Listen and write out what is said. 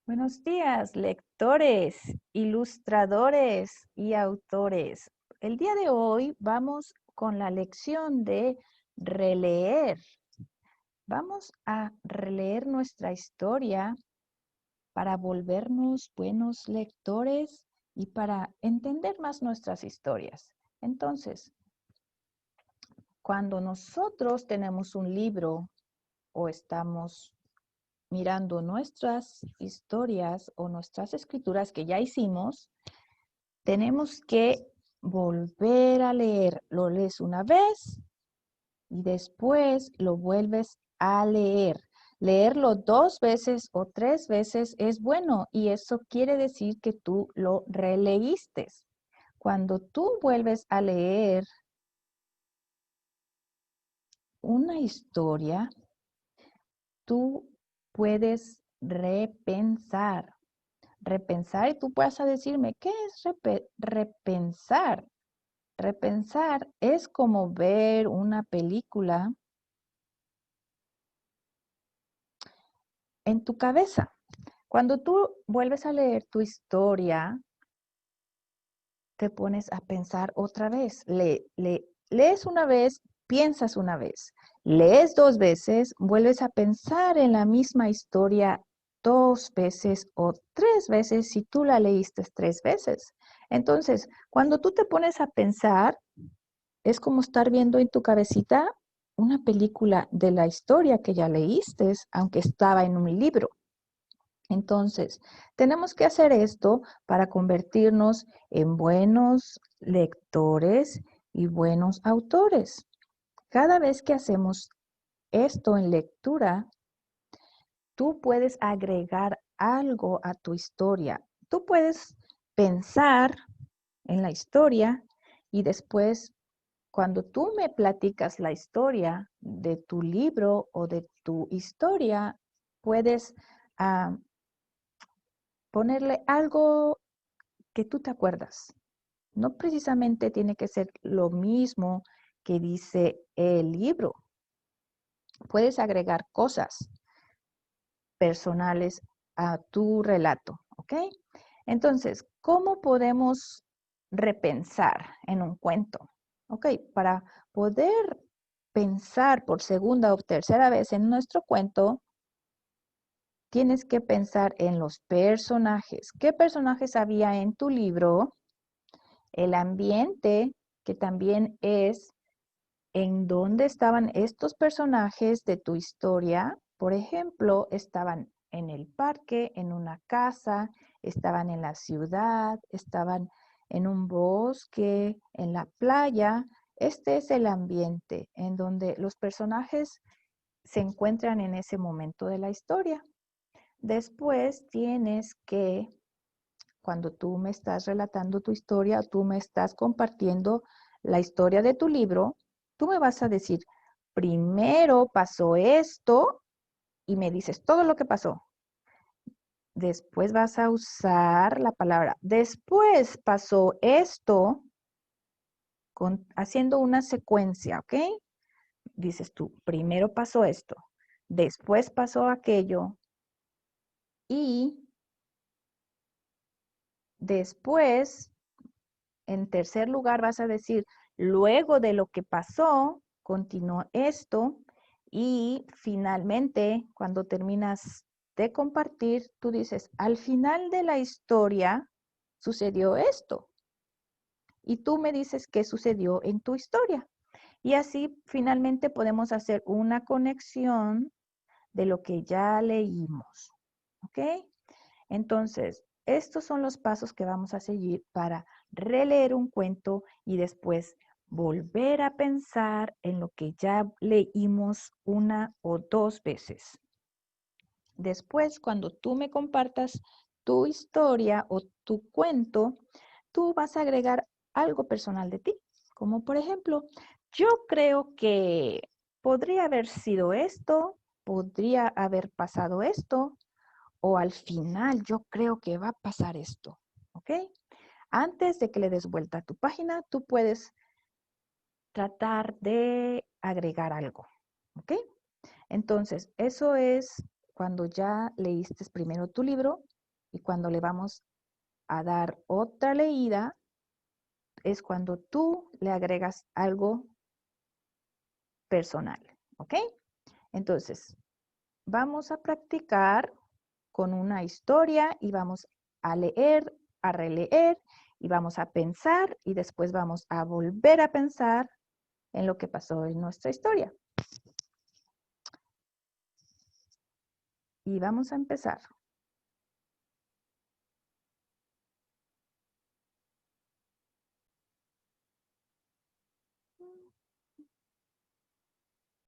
Buenos días, lectores, ilustradores y autores. El día de hoy vamos con la lección de releer. Vamos a releer nuestra historia para volvernos buenos lectores y para entender más nuestras historias. Entonces, cuando nosotros tenemos un libro o estamos mirando nuestras historias o nuestras escrituras que ya hicimos, tenemos que volver a leer. Lo lees una vez y después lo vuelves a leer. Leerlo 2 veces o 3 veces es bueno y eso quiere decir que tú lo releíste. Cuando tú vuelves a leer una historia, tú puedes repensar. Repensar, y tú vas a decirme, ¿qué es repensar? Repensar es como ver una película en tu cabeza. Cuando tú vuelves a leer tu historia, te pones a pensar otra vez. Lees una vez, piensas una vez. Lees 2 veces, vuelves a pensar en la misma historia 2 veces o 3 veces si tú la leíste 3 veces. Entonces, cuando tú te pones a pensar, es como estar viendo en tu cabecita una película de la historia que ya leíste, aunque estaba en un libro. Entonces, tenemos que hacer esto para convertirnos en buenos lectores y buenos autores. Cada vez que hacemos esto en lectura, tú puedes agregar algo a tu historia. Tú puedes pensar en la historia y después, cuando tú me platicas la historia de tu libro o de tu historia, puedes ponerle algo que tú te acuerdas. No precisamente tiene que ser lo mismo que dice el libro. Puedes agregar cosas personales a tu relato, ¿ok? Entonces, ¿cómo podemos repensar en un cuento? Ok, para poder pensar por segunda o tercera vez en nuestro cuento, tienes que pensar en los personajes. ¿Qué personajes había en tu libro? El ambiente, que también es en dónde estaban estos personajes de tu historia. Por ejemplo, estaban en el parque, en una casa, estaban en la ciudad, estaban en un bosque, en la playa. Este es el ambiente en donde los personajes se encuentran en ese momento de la historia. Después tienes que, cuando tú me estás relatando tu historia, tú me estás compartiendo la historia de tu libro, tú me vas a decir, primero pasó esto y me dices todo lo que pasó. Después vas a usar la palabra, después pasó esto, haciendo una secuencia, ¿ok? Dices tú, primero pasó esto, después pasó aquello y después, en tercer lugar, vas a decir, luego de lo que pasó, continuó esto y finalmente, cuando terminas de compartir, tú dices, al final de la historia sucedió esto. Y tú me dices qué sucedió en tu historia. Y así finalmente podemos hacer una conexión de lo que ya leímos. ¿Ok? Entonces, estos son los pasos que vamos a seguir para releer un cuento y después volver a pensar en lo que ya leímos 1 o 2 veces. Después, cuando tú me compartas tu historia o tu cuento, tú vas a agregar algo personal de ti, como por ejemplo, yo creo que podría haber sido esto, podría haber pasado esto, o al final yo creo que va a pasar esto, ¿ok? Antes de que le des vuelta a tu página, tú puedes tratar de agregar algo, ¿ok? Entonces, eso es cuando ya leíste primero tu libro y cuando le vamos a dar otra leída, es cuando tú le agregas algo personal, ¿ok? Entonces, vamos a practicar con una historia y vamos a leer, a releer y vamos a pensar y después vamos a volver a pensar en lo que pasó en nuestra historia. Y vamos a empezar.